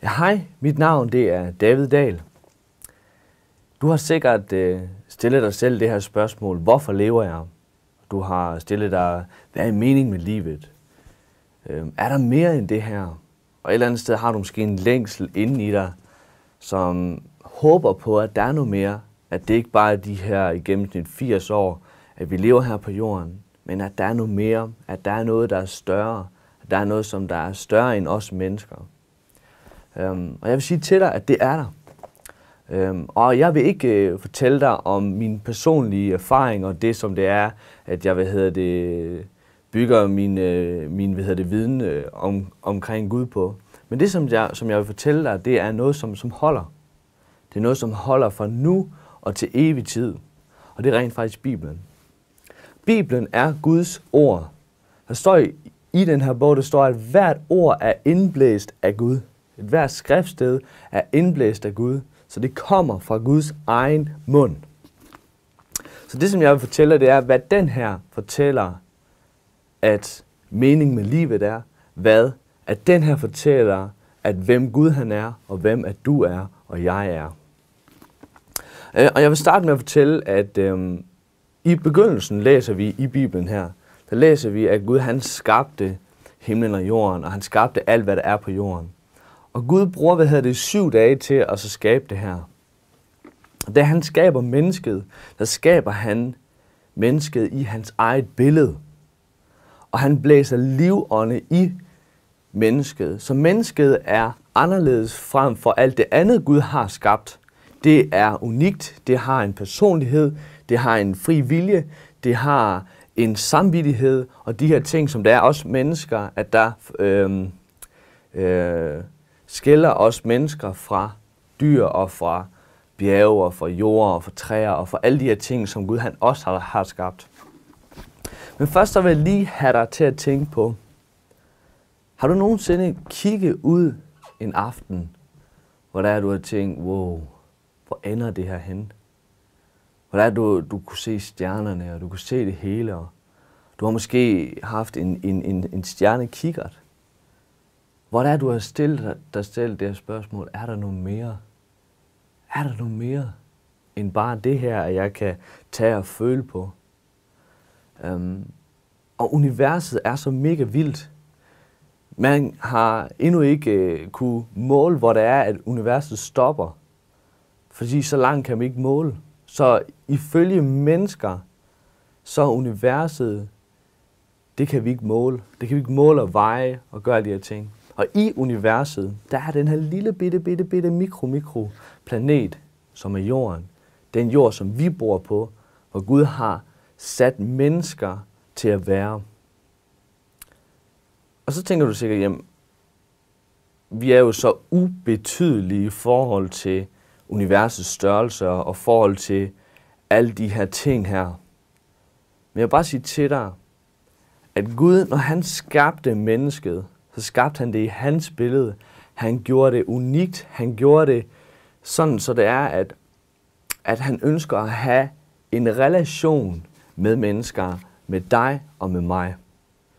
Ja, hej, mit navn det er David Dahl. Du har sikkert stillet dig selv det her spørgsmål, hvorfor lever jeg? Du har stillet dig, hvad er meningen med livet? Er der mere end det her? Og et eller andet sted har du måske en længsel inde i dig, som håber på, at der er noget mere. At det ikke bare er de her i gennemsnit 80 år, at vi lever her på jorden, men at der er noget mere, at der er noget, der er større, at der er noget, som der er større end os mennesker. Og jeg vil sige til dig, at det er der. Og jeg vil ikke fortælle dig om min personlige erfaring og det, som det er, at jeg bygger min viden omkring Gud på. Men det, som jeg vil fortælle dig, det er noget, som holder. Det er noget, som holder fra nu og til evig tid. Og det er rent faktisk Bibelen. Bibelen er Guds ord. Der står i den her bog, der står, at hvert ord er indblæst af Gud. Et hvert skriftsted er indblæst af Gud. Så det kommer fra Guds egen mund. Så det, som jeg vil fortælle dig, det er, hvad den her fortæller, at meningen med livet er. At den her fortæller, at hvem Gud han er, og hvem at du er, og jeg er. Og jeg vil starte med at fortælle, at i begyndelsen læser vi i Bibelen her, der læser vi, at Gud han skabte himlen og jorden, og han skabte alt, hvad der er på jorden. Og Gud bruger, 7 dage til at så skabe det her. Og da han skaber mennesket, der skaber han mennesket i hans eget billede. Og han blæser livånde i mennesket. Så mennesket er anderledes frem for alt det andet, Gud har skabt. Det er unikt, det har en personlighed, det har en fri vilje, det har en samvittighed, og de her ting, som der er os mennesker, at der skiller os mennesker fra dyr og fra bjerge og fra jord og fra træer og fra alle de her ting, som Gud han også har skabt. Men først så vil jeg lige have dig til at tænke på, har du nogensinde kigget ud en aften, hvor der du har tænkt, wow, hvor ender det her hen? Hvor der du kunne se stjernerne, og du kunne se det hele, og du har måske haft en stjernekikkert. Hvor der du har stillet dig selv det her spørgsmål, er der noget mere? Er der noget mere end bare det her, at jeg kan tage og føle på? Og universet er så mega vildt. Man har endnu ikke kunne måle, hvor det er, at universet stopper. Fordi så langt kan man ikke måle. Så ifølge mennesker, så er universet, det kan vi ikke måle. Det kan vi ikke måle og veje og gøre de her ting. Og i universet, der er den her lille bitte mikroplanet, som er jorden. Den jord, som vi bor på, hvor Gud har sat mennesker til at være. Og så tænker du sikkert, jamen, vi er jo så ubetydelige i forhold til universets størrelse og forhold til alle de her ting her. Men jeg vil bare sige til dig, at Gud, når han skabte mennesket, så skabte han det i hans billede. Han gjorde det unikt. Han gjorde det sådan, så det er, at han ønsker at have en relation med mennesker, med dig og med mig.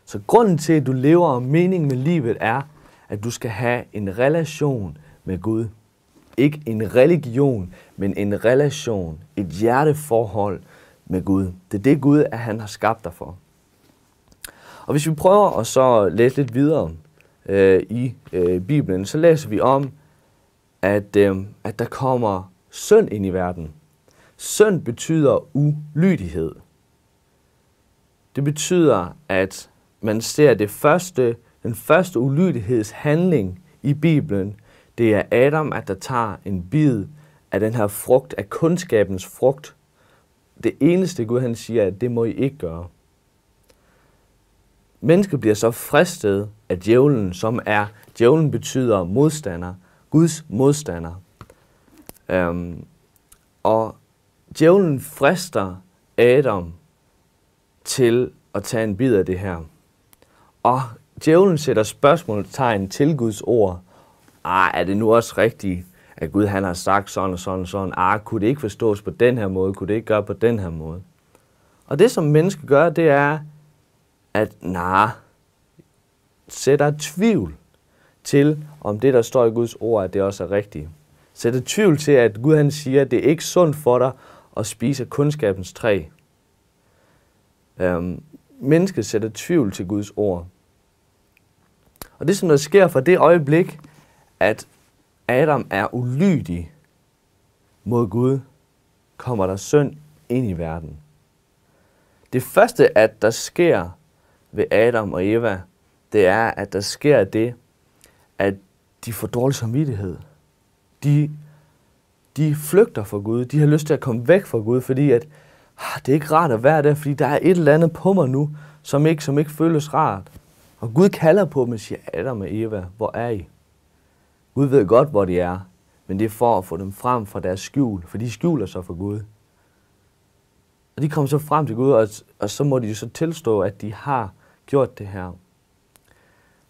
Så grunden til, at du lever, og meningen med livet er, at du skal have en relation med Gud. Ikke en religion, men en relation, et hjerteforhold med Gud. Det er det Gud, at han har skabt dig for. Og hvis vi prøver at så læse lidt videre i Bibelen, så læser vi om, at der kommer synd ind i verden. Synd betyder ulydighed. Det betyder, at man ser den første ulydighedshandling i Bibelen, det er Adam, at der tager en bid af den her frugt, af kundskabens frugt. Det eneste Gud han siger, at det må I ikke gøre. Mennesket bliver så fristet af djævlen, djævlen betyder modstander, Guds modstander. Og djævlen frister Adam til at tage en bid af det her. Og djævlen sætter spørgsmålstegn til Guds ord. Er det nu også rigtigt, at Gud han har sagt sådan og sådan og sådan? Kunne det ikke forstås på den her måde? Kunne det ikke gøre på den her måde? Og det, som mennesker gør, det er, at sætter tvivl til, om det, der står i Guds ord, at det også er rigtigt. Sætter tvivl til, at Gud han siger, at det er ikke sundt for dig at spise af kundskabens træ. Mennesket sætter tvivl til Guds ord. Og det, som der sker fra det øjeblik, at Adam er ulydig mod Gud, kommer der synd ind i verden. Det første, at der sker ved Adam og Eva, det er, at der sker det, at de får dårlig samvittighed. De flygter fra Gud. De har lyst til at komme væk fra Gud, fordi at, det er ikke rart at være der, fordi der er et eller andet på mig nu, som ikke føles rart. Og Gud kalder på dem og siger, Adam og Eva, hvor er I? Gud ved godt, hvor de er, men det er for at få dem frem fra deres skjul, for de skjuler sig for Gud. Og de kommer så frem til Gud, og så må de så tilstå, at de har gjort det her.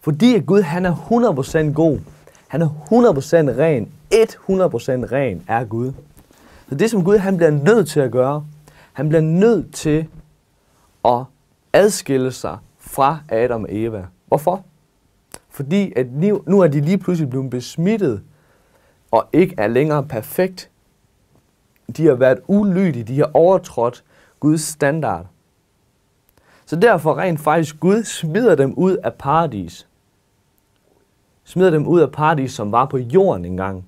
Fordi at Gud, han er 100% god. Han er 100% ren. 100% ren er Gud. Så det, som Gud han bliver nødt til at gøre, han bliver nødt til at adskille sig fra Adam og Eva. Hvorfor? Fordi at nu er de lige pludselig blevet besmittet, og ikke er længere perfekt. De har været ulydige, de har overtrådt Guds standard. Så derfor rent faktisk Gud smider dem ud af paradis. Smider dem ud af paradis, som var på jorden engang,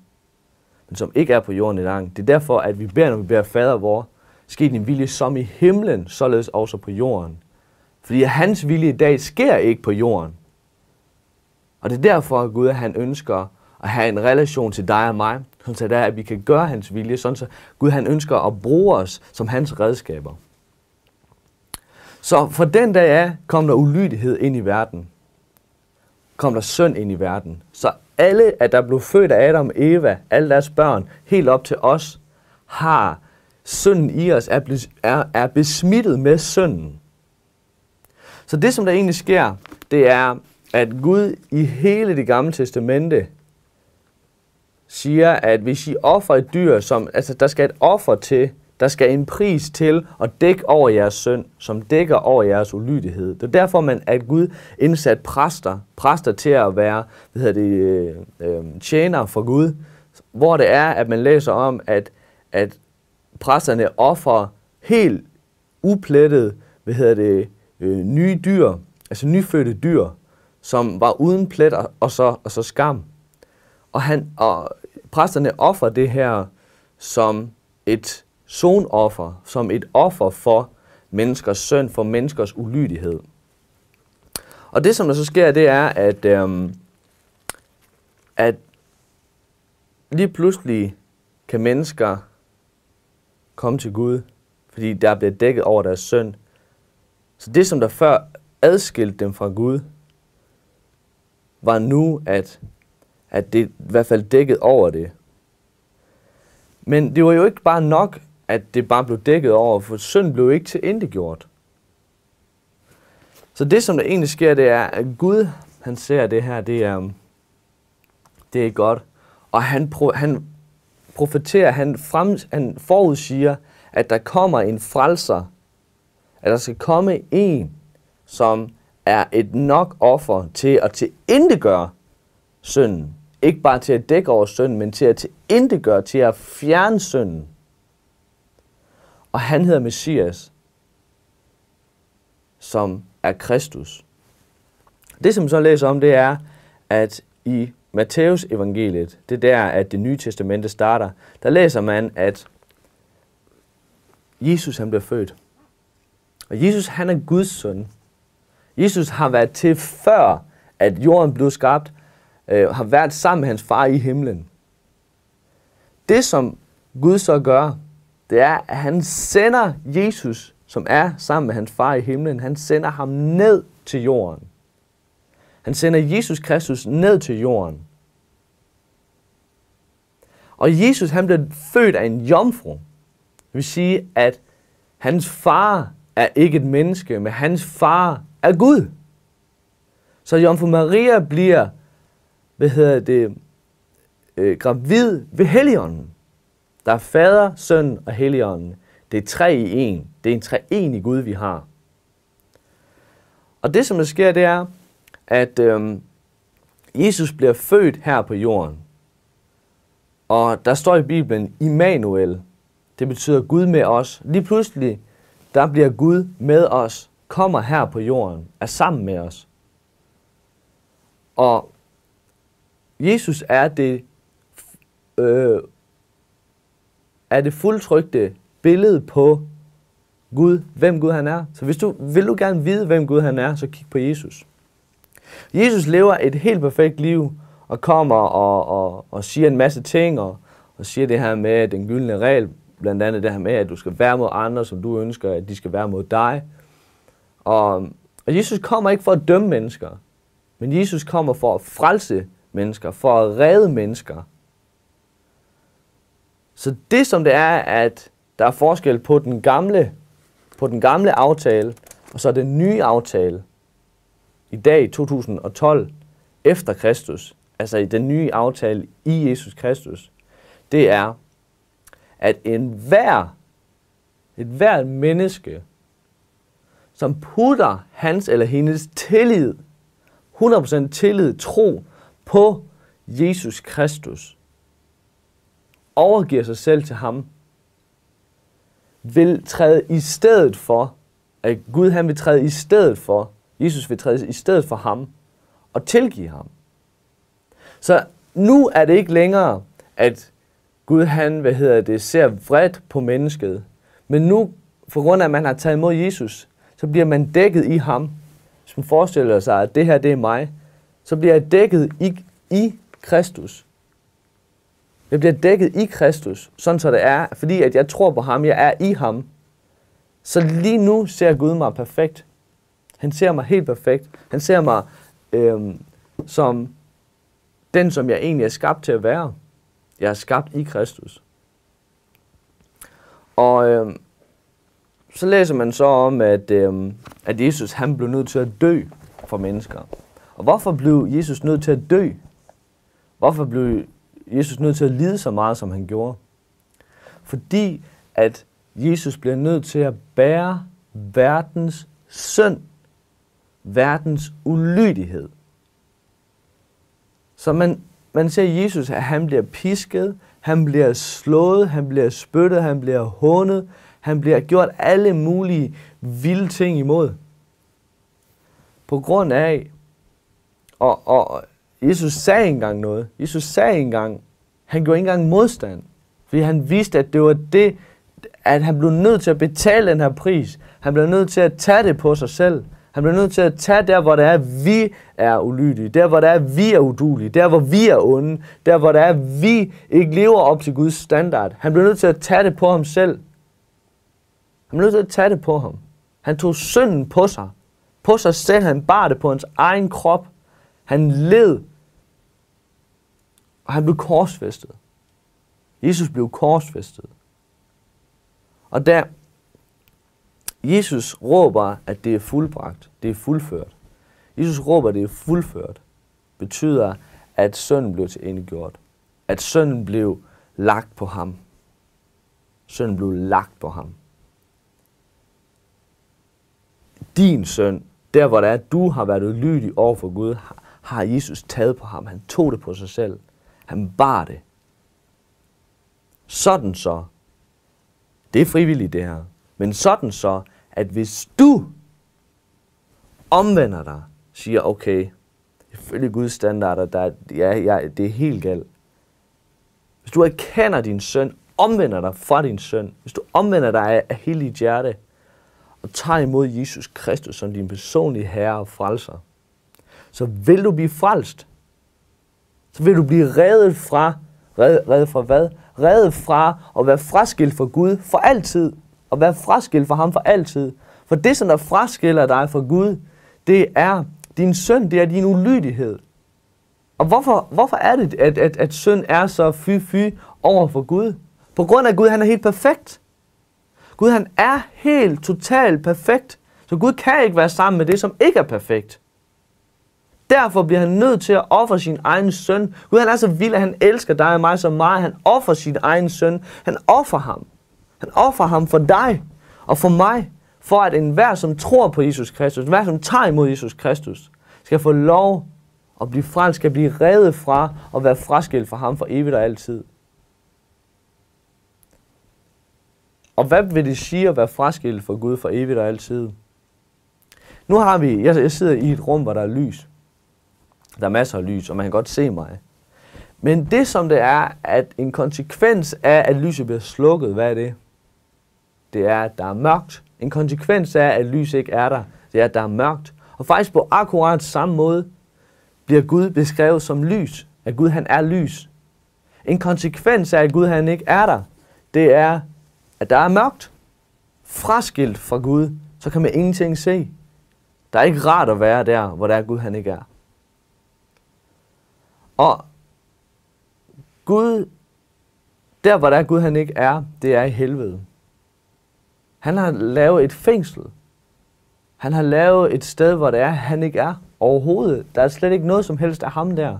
men som ikke er på jorden engang. Det er derfor, at vi beder, når vi beder Fader vor, ske din vilje som i himlen, således også på jorden. Fordi hans vilje i dag sker ikke på jorden. Og det er derfor, at Gud han ønsker at have en relation til dig og mig, så det er, at vi kan gøre hans vilje, sådan så Gud han ønsker at bruge os som hans redskaber. Så fra den dag af kom der ulydighed ind i verden. Kom der synd ind i verden. Så alle, at der blev født af Adam og Eva, alle deres børn, helt op til os, har synden i os, er besmittet med synden. Så det, som der egentlig sker, det er, at Gud i hele det gamle testamente siger, at hvis I offer et dyr, der skal et offer til, der skal en pris til at dække over jeres synd, som dækker over jeres ulydighed. Det er derfor, at Gud indsat præster til at være tjenere for Gud, hvor det er, at man læser om, at præsterne offer helt uplettet, nye dyr, altså nyfødte dyr, som var uden plet og så skam. Og præsterne offer det her som et sonoffer, som et offer for menneskers synd, for menneskers ulydighed. Og det, som der så sker, det er, at lige pludselig kan mennesker komme til Gud, fordi der bliver dækket over deres synd. Så det, som der før adskilte dem fra Gud, var nu, at det i hvert fald dækket over det. Men det var jo ikke bare nok, at det bare blev dækket over, for synd blev ikke tilintetgjort. Så det, som der egentlig sker, det er, at Gud, han ser det her, det er godt. Og han profeterer, han forudsiger, at der kommer en frelser, at der skal komme en, som er et nok offer til at tilintetgøre synden. Ikke bare til at dække over synden, men til at tilintetgøre, til at fjerne synden. Og han hedder Messias, som er Kristus. Det, som så læser om, det er, at i Matthæus evangeliet, det er der, at det nye testamente starter, der læser man, at Jesus han bliver født. Og Jesus han er Guds søn. Jesus har været til før, at jorden blev skabt, har været sammen med hans far i himlen. Det, som Gud så gør, det er, at han sender Jesus, som er sammen med hans far i himlen, han sender ham ned til jorden. Han sender Jesus Kristus ned til jorden. Og Jesus, han blev født af en jomfru. Det vil sige, at hans far er ikke et menneske, men hans far er Gud. Så jomfru Maria bliver, gravid ved Helligånden. Der er Fader, Søn og Helligånden. Det er 3 i 1. Det er en treenig Gud, vi har. Og det, som der sker, det er, at Jesus bliver født her på jorden. Og der står i Bibelen, Immanuel. Det betyder Gud med os. Lige pludselig, der bliver Gud med os, kommer her på jorden, er sammen med os. Og Jesus er det fuldtrykte billede på Gud, hvem Gud han er. Så vil du gerne vide, hvem Gud han er, så kig på Jesus. Jesus lever et helt perfekt liv, og kommer og siger en masse ting, og siger det her med den gyldne regel, blandt andet det her med, at du skal være mod andre, som du ønsker, at de skal være mod dig. Og Jesus kommer ikke for at dømme mennesker, men Jesus kommer for at frelse mennesker, for at redde mennesker. Så det som det er, at der er forskel på den gamle aftale, og så den nye aftale, i dag 2012, efter Kristus, altså i den nye aftale i Jesus Kristus, det er, at et hvert menneske, som putter hans eller hendes tillid, 100% tillid, tro på Jesus Kristus, overgiver sig selv til ham, vil træde i stedet for, at Gud han vil træde i stedet for, Jesus vil træde i stedet for ham, og tilgive ham. Så nu er det ikke længere, at Gud han, ser vredt på mennesket, men nu, for grund af, at man har taget imod Jesus, så bliver man dækket i ham. Hvis man forestiller sig, at det her, det er mig, så bliver jeg dækket i Kristus. Jeg bliver dækket i Kristus, sådan så det er, fordi at jeg tror på ham, jeg er i ham. Så lige nu ser Gud mig perfekt. Han ser mig helt perfekt. Han ser mig som den, som jeg egentlig er skabt til at være. Jeg er skabt i Kristus. Og så læser man så om, at Jesus han blev nødt til at dø for mennesker. Og hvorfor blev Jesus nødt til at dø? Hvorfor blev Jesus nødt til at lide så meget, som han gjorde? Fordi at Jesus bliver nødt til at bære verdens synd, verdens ulydighed. Så man ser Jesus, at han bliver pisket, han bliver slået, han bliver spyttet, han bliver hånet, han bliver gjort alle mulige vilde ting imod. På grund af, og Jesus sagde engang noget. Jesus sagde engang, han gjorde ikke engang modstand. Fordi han vidste, at det var det, at han blev nødt til at betale den her pris. Han blev nødt til at tage det på sig selv. Han blev nødt til at tage der, hvor det er, at vi er ulydige. Der, hvor det er, at vi er udulige. Der, hvor vi er onde. Der, hvor det er, at vi ikke lever op til Guds standard. Han blev nødt til at tage det på ham selv. Han blev nødt til at tage det på ham. Han tog synden på sig. På sig selv. Han bar det på hans egen krop. Han led. Og han blev korsfæstet. Jesus blev korsfæstet. Og der Jesus råber, at det er fuldbragt, det er fuldført. Jesus råber, at det er fuldført, betyder, at synden blev tilindegjort. At synden blev lagt på ham. Synden blev lagt på ham. Din synd, der hvor det er, at du har været ulydig over for Gud, har Jesus taget på ham. Han tog det på sig selv. Han bar det. Sådan så, det er frivilligt det her, men sådan så, at hvis du omvender dig, siger, okay, ifølge Guds standarder, det er helt galt. Hvis du erkender din synd, omvender dig fra din synd, hvis du omvender dig af hele dit hjerte, og tager imod Jesus Kristus som din personlige herre og frelser, så vil du blive frelst. Så vil du blive reddet fra, reddet fra hvad? Reddet fra at være fraskilt fra Gud for altid. Og være fraskilt fra ham for altid. For det, som der fraskiller dig fra Gud, det er din synd, det er din ulydighed. Og hvorfor er det, at synd er så fy over for Gud? På grund af, at Gud han er helt perfekt. Gud han er helt, totalt perfekt. Så Gud kan ikke være sammen med det, som ikke er perfekt. Derfor bliver han nødt til at ofre sin egen søn. Gud han er så vild, at han elsker dig og mig så meget. Han offer sin egen søn. Han offer ham. Han offer ham for dig og for mig. For at enhver, som tror på Jesus Kristus, enhver, som tager imod Jesus Kristus, skal få lov og blive frelst, skal blive revet fra og være fraskilt fra ham for evigt og altid. Og hvad vil det sige at være fraskilt fra Gud for evigt og altid? Nu har vi, jeg sidder i et rum, hvor der er lys. Der er masser af lys, og man kan godt se mig. Men det som det er, at en konsekvens af, at lyset bliver slukket, hvad er det? Det er, at der er mørkt. En konsekvens af, at lys ikke er der, det er, at der er mørkt. Og faktisk på akkurat samme måde bliver Gud beskrevet som lys. At Gud han er lys. En konsekvens af, at Gud han ikke er der, det er, at der er mørkt. Fraskilt fra Gud, så kan man ingenting se. Der er ikke rart at være der, hvor der er Gud han ikke er. Og Gud, der hvor der er Gud han ikke er, det er i helvede. Han har lavet et fængsel. Han har lavet et sted, hvor det er, han ikke er overhovedet. Der er slet ikke noget som helst af ham der.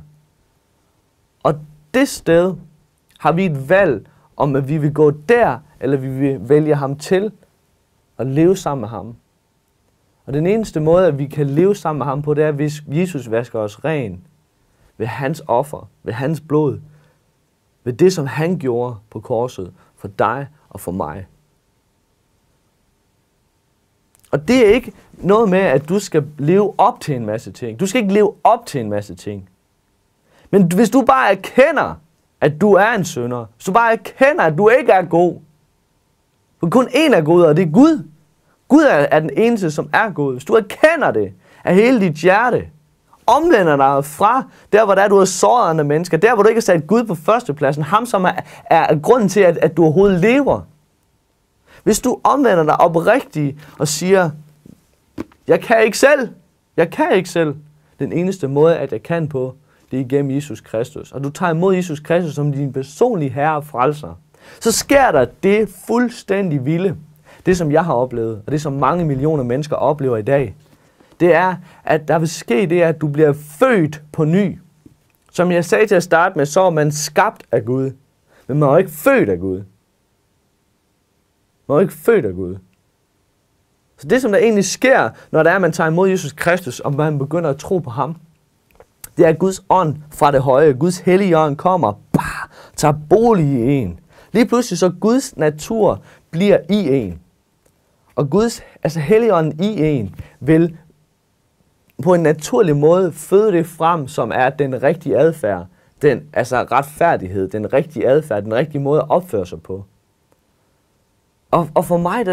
Og det sted har vi et valg om, at vi vil gå der, eller vi vil vælge ham til at leve sammen med ham. Og den eneste måde, at vi kan leve sammen med ham på, det er, hvis Jesus vasker os ren ved hans offer, ved hans blod, ved det, som han gjorde på korset for dig og for mig. Og det er ikke noget med, at du skal leve op til en masse ting. Du skal ikke leve op til en masse ting. Men hvis du bare erkender, at du er en synder, hvis du bare erkender, at du ikke er god, for kun én er god, og det er Gud. Gud er den eneste, som er god. Hvis du erkender det af hele dit hjerte, omvender dig fra der, hvor der du er såret andre mennesker, der, hvor du ikke har sat Gud på førstepladsen, ham, som er grunden til, at du overhovedet lever. Hvis du omvender dig oprigtigt og siger, jeg kan ikke selv, jeg kan ikke selv, den eneste måde, at jeg kan på, det er igennem Jesus Kristus, og du tager imod Jesus Kristus som din personlige herre og frelser, så sker der det fuldstændig vilde, det som jeg har oplevet, og det som mange millioner mennesker oplever i dag, det er, at der vil ske det, at du bliver født på ny. Som jeg sagde til at starte med, så er man skabt af Gud, men man er jo ikke født af Gud. Man er jo ikke født af Gud. Så det, som der egentlig sker, når der er, man tager imod Jesus Kristus, og man begynder at tro på ham, det er, at Guds ånd fra det høje, Guds hellige ånd kommer, tager bolig i en. Lige pludselig så Guds natur bliver i en. Og Guds, altså Helligånden i en, vil på en naturlig måde føde det frem, som er den rigtige adfærd. Altså retfærdighed, den rigtige adfærd, den rigtige måde at opføre sig på. Og for mig,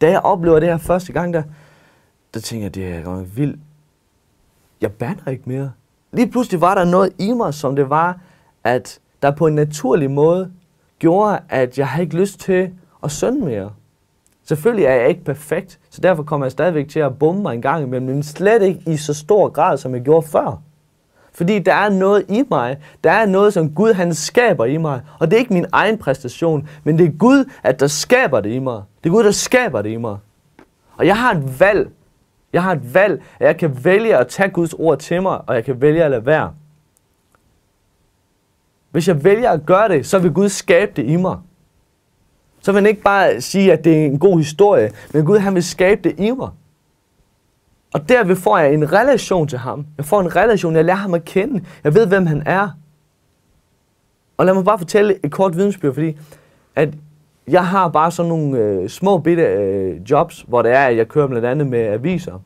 da jeg oplever det her første gang, der tænker jeg, det er godt vildt. Jeg bander ikke mere. Lige pludselig var der noget i mig, som det var, at der på en naturlig måde gjorde, at jeg havde ikke lyst til at synde mere. Selvfølgelig er jeg ikke perfekt, så derfor kommer jeg stadigvæk til at bombe mig en gang imellem, men slet ikke i så stor grad, som jeg gjorde før. Fordi der er noget i mig, der er noget, som Gud han skaber i mig, og det er ikke min egen præstation, men det er Gud, der skaber det i mig. Det er Gud, der skaber det i mig. Og jeg har et valg. Jeg har et valg, at jeg kan vælge at tage Guds ord til mig, og jeg kan vælge at lade være. Hvis jeg vælger at gøre det, så vil Gud skabe det i mig. Så vil han ikke bare sige, at det er en god historie, men Gud han vil skabe det i mig. Og derved får jeg en relation til ham. Jeg får en relation, jeg lærer ham at kende. Jeg ved, hvem han er. Og lad mig bare fortælle et kort vidensbyrd, fordi at jeg har bare sådan nogle små bitte jobs, hvor det er, at jeg kører blandt andet med aviser.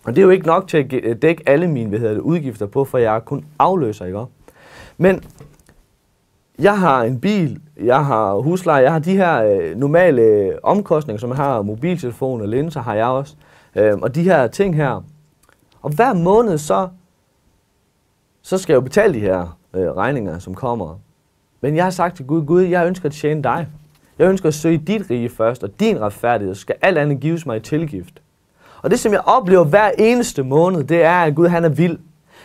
Og det er jo ikke nok til at dække alle mine udgifter på, for jeg er kun afløser, ikke? Men jeg har en bil, jeg har husleje, jeg har de her normale omkostninger, som jeg har mobiltelefon og linser, har jeg også. Og de her ting her. Og hver måned, så skal jeg jo betale de her regninger, som kommer. Men jeg har sagt til Gud, jeg ønsker at tjene dig. Jeg ønsker at søge dit rige først, og din retfærdighed, så skal alt andet gives mig i tilgift. Og det, som jeg oplever hver eneste måned, det er, at Gud han er vild.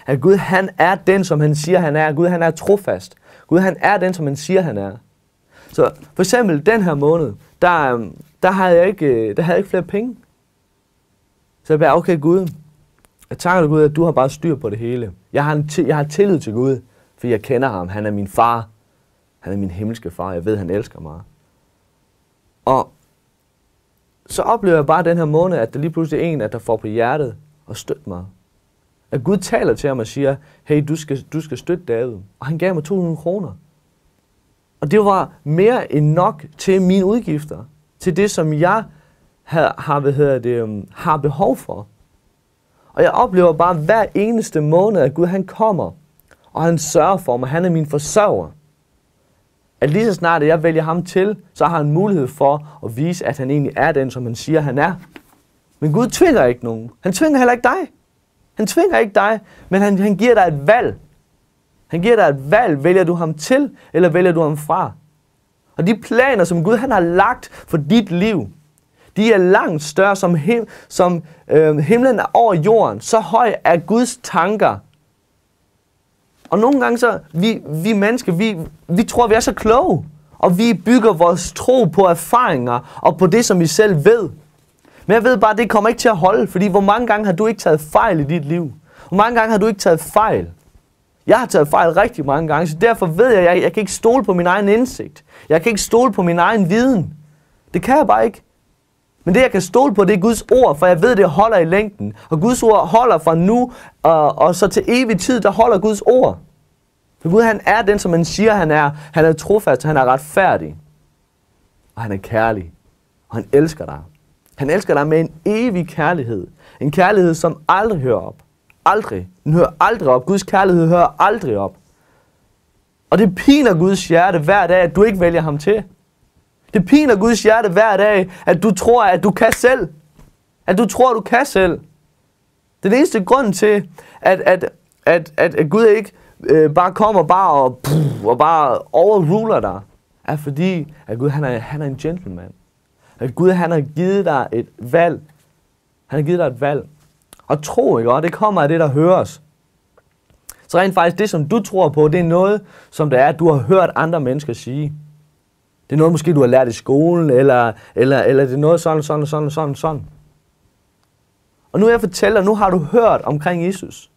At Gud han er den, som han siger, han er. At Gud han er trofast. Gud han er den, som han siger, han er. Så for eksempel den her måned, der havde jeg ikke flere penge. Så jeg bare, okay Gud, jeg takker dig Gud, at du har bare styr på det hele. Jeg har tillid til Gud, fordi jeg kender ham. Han er min far. Han er min himmelske far. Jeg ved, han elsker mig. Og så oplever jeg bare den her måned, at der lige pludselig er en, der får på hjertet og støtter mig. At Gud taler til ham og siger, hey, du skal støtte David. Og han gav mig 200 kroner. Og det var mere end nok til mine udgifter. Til det, som jeg har behov for. Og jeg oplever bare hver eneste måned, at Gud han kommer. Og han sørger for mig. Han er min forsørger. At lige så snart jeg vælger ham til, så har han mulighed for at vise, at han egentlig er den, som han siger, han er. Men Gud tvinger ikke nogen. Han tvinger heller ikke dig. Han tvinger ikke dig, men han giver dig et valg. Han giver dig et valg. Vælger du ham til, eller vælger du ham fra? Og de planer, som Gud han har lagt for dit liv, de er langt større, som himlen er over jorden. Så høj er Guds tanker. Og nogle gange så, vi mennesker, vi tror, vi er så kloge. Og vi bygger vores tro på erfaringer og på det, som vi selv ved. Men jeg ved bare, at det kommer ikke til at holde, fordi hvor mange gange har du ikke taget fejl i dit liv? Hvor mange gange har du ikke taget fejl? Jeg har taget fejl rigtig mange gange, så derfor ved jeg, at jeg kan ikke stole på min egen indsigt. Jeg kan ikke stole på min egen viden. Det kan jeg bare ikke. Men det, jeg kan stole på, det er Guds ord, for jeg ved, det holder i længden. Og Guds ord holder fra nu, og så til evig tid, der holder Guds ord. For Gud, han er den, som han siger, han er. Han er trofast, han er retfærdig. Og han er kærlig. Og han elsker dig. Han elsker dig med en evig kærlighed. En kærlighed, som aldrig hører op. Aldrig. Den hører aldrig op. Guds kærlighed hører aldrig op. Og det piner Guds hjerte hver dag, at du ikke vælger ham til. Det piner Guds hjerte hver dag, at du tror, at du kan selv. At du tror, du kan selv. Den eneste grund til, at Gud ikke bare kommer og bare overruler dig, er fordi, at Gud han er en gentleman. At Gud han har givet dig et valg. Han har givet dig et valg. Og tro, ikke? Og det kommer af det, der høres. Så rent faktisk, det som du tror på, det er noget, som det er, at du har hørt andre mennesker sige. Det er noget, måske du har lært i skolen, eller det er noget sådan. Og nu jeg fortæller, nu har du hørt omkring Jesus.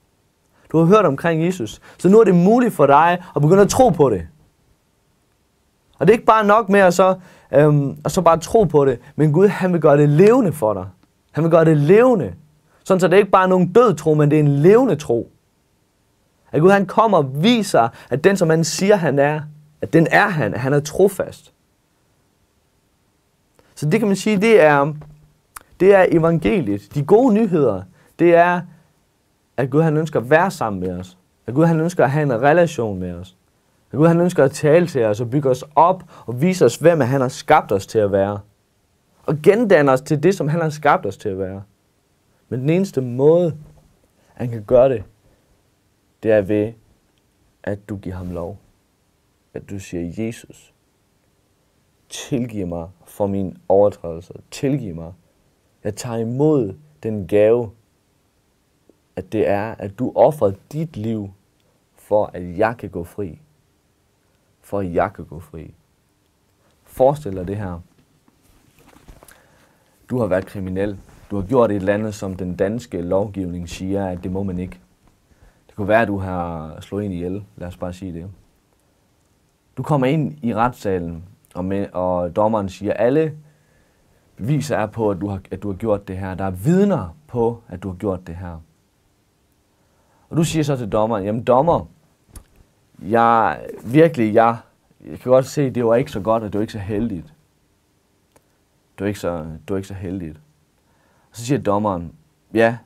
Du har hørt omkring Jesus. Så nu er det muligt for dig at begynde at tro på det. Og det er ikke bare nok med at så bare tro på det, men Gud han vil gøre det levende for dig. Han vil gøre det levende. Sådan så det er ikke bare nogen død tro, men det er en levende tro. At Gud han kommer og viser, at den som han siger han er, at den er han, at han er trofast. Så det kan man sige, det er evangeliet. De gode nyheder, det er, at Gud han ønsker at være sammen med os. At Gud han ønsker at have en relation med os. At Gud han ønsker at tale til os og bygge os op og vise os, hvem han har skabt os til at være. Og gendanne os til det, som han har skabt os til at være. Men den eneste måde, han kan gøre det, det er ved, at du giver ham lov. At du siger, Jesus, tilgiv mig for mine overtrædelser. Tilgiv mig. Jeg tager imod den gave, at det er, at du offrede dit liv, for at jeg kan gå fri. For at jeg kan gå fri. Forestil dig det her. Du har været kriminel. Du har gjort et eller andet, som den danske lovgivning siger, at det må man ikke. Det kunne være, at du har slået en ihjel. Lad os bare sige det. Du kommer ind i retssalen, og dommeren siger, at alle beviser er på, at du har gjort det her. Der er vidner på, at du har gjort det her. Og du siger så til dommeren, jamen dommer, jeg kan godt se, at det var ikke så godt, og det var ikke så heldigt. Det var ikke så heldigt. Og så siger dommeren, ja,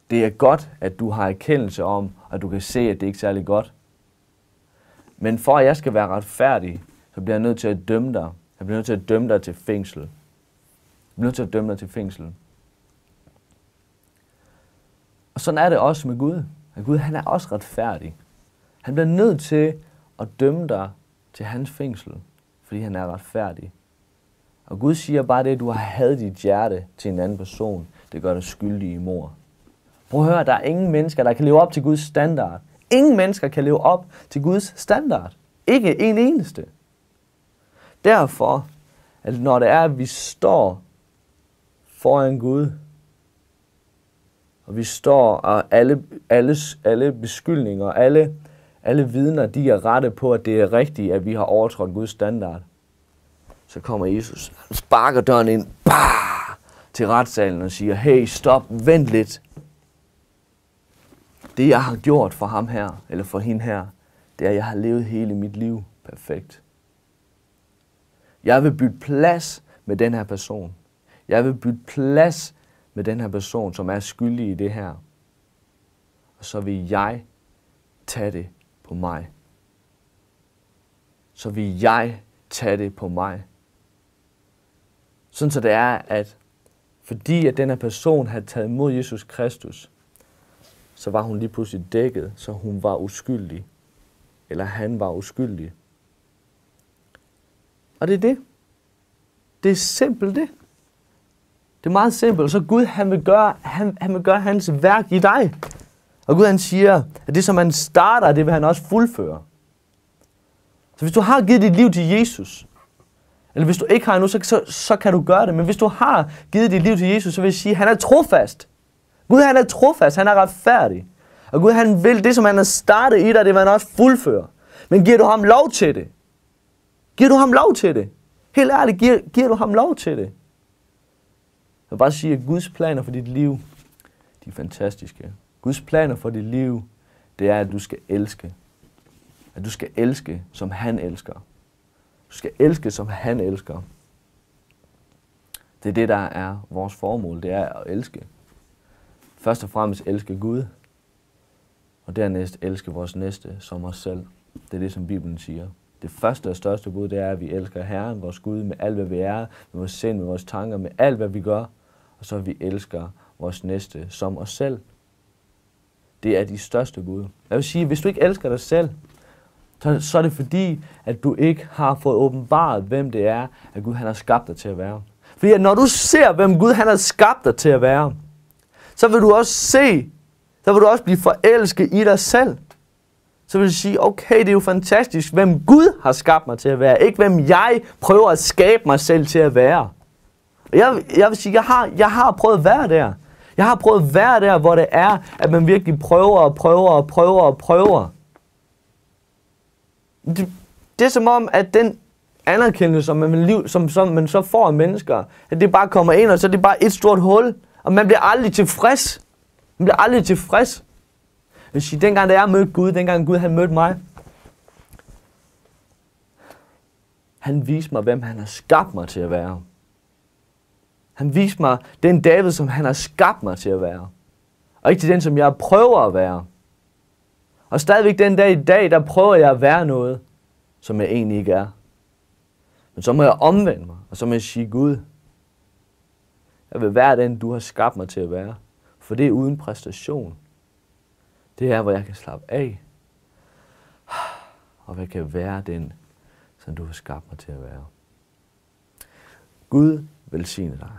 det er godt, at du har erkendelse om, at du kan se, at det ikke er særlig godt. Men for at jeg skal være retfærdig, så bliver jeg nødt til at dømme dig. Jeg bliver nødt til at dømme dig til fængsel. Jeg bliver nødt til at dømme dig til fængsel. Og sådan er det også med Gud. At Gud, han er også retfærdig. Han bliver nødt til at dømme dig til hans fængsel, fordi han er retfærdig. Og Gud siger bare det, at du har hadet dit hjerte til en anden person. Det gør dig skyldig i mord. Prøv at høre, der er ingen mennesker, der kan leve op til Guds standard. Ingen mennesker kan leve op til Guds standard. Ikke en eneste. Derfor, at når det er, at vi står foran Gud, og vi står, og alle beskyldninger, alle vidner, de er rette på, at det er rigtigt, at vi har overtrådt Guds standard. Så kommer Jesus, han sparker døren ind, til retssalen og siger, hey, stop, vent lidt. Det jeg har gjort for ham her, eller for hende her, det er, at jeg har levet hele mit liv perfekt. Jeg vil bytte plads med den her person. Jeg vil bytte plads med den her person, som er skyldig i det her. Og så vil jeg tage det på mig. Så vil jeg tage det på mig. Sådan så det er, at fordi at den her person havde taget imod Jesus Kristus, så var hun lige pludselig dækket, så hun var uskyldig. Eller han var uskyldig. Og det er det. Det er simpelt det. Det er meget simpelt. Så Gud, han vil gøre hans værk i dig. Og Gud, han siger, at det som han starter, det vil han også fuldføre. Så hvis du har givet dit liv til Jesus, eller hvis du ikke har endnu, så kan du gøre det. Men hvis du har givet dit liv til Jesus, så vil jeg sige, at han er trofast. Gud, han er trofast. Han er retfærdig. Og Gud, han vil det, som han har startet i dig, det vil han også fuldføre. Men giver du ham lov til det? Giver du ham lov til det? Helt ærligt, giver du ham lov til det? Jeg vil bare sige, at Guds planer for dit liv, de er fantastiske. Guds planer for dit liv, det er, at du skal elske. At du skal elske, som han elsker. Du skal elske, som han elsker. Det er det, der er vores formål. Det er at elske. Først og fremmest elske Gud. Og dernæst elske vores næste som os selv. Det er det, som Bibelen siger. Det første og største bud, det er, at vi elsker Herren, vores Gud, med alt, hvad vi er, med vores sind, med vores tanker, med alt, hvad vi gør. Og så vi elsker vores næste som os selv. Det er de største bud. Jeg vil sige, at hvis du ikke elsker dig selv, så er det fordi, at du ikke har fået åbenbaret, hvem det er, at Gud han har skabt dig til at være. Fordi at når du ser, hvem Gud han har skabt dig til at være, så vil du også se, så vil du også blive forelsket i dig selv. Så vil du sige, okay, det er jo fantastisk, hvem Gud har skabt mig til at være, ikke hvem jeg prøver at skabe mig selv til at være. Jeg vil sige, jeg har prøvet at være der. Jeg har prøvet at være der, hvor det er, at man virkelig prøver. Det er som om, at den anerkendelse, som man så får af mennesker, at det bare kommer ind, og så er det bare et stort hul, og man bliver aldrig tilfreds. Man bliver aldrig tilfreds. Jeg vil sige, dengang da jeg mødte Gud, dengang Gud han mødte mig, han viste mig, hvem han har skabt mig til at være. Han viste mig den David, som han har skabt mig til at være. Og ikke til den, som jeg prøver at være. Og stadigvæk den dag i dag, der prøver jeg at være noget, som jeg egentlig ikke er. Men så må jeg omvende mig, og så må jeg sige, Gud, jeg vil være den, du har skabt mig til at være. For det er uden præstation. Det er, hvor jeg kan slappe af. Og jeg kan være den, som du har skabt mig til at være. Gud velsigne dig.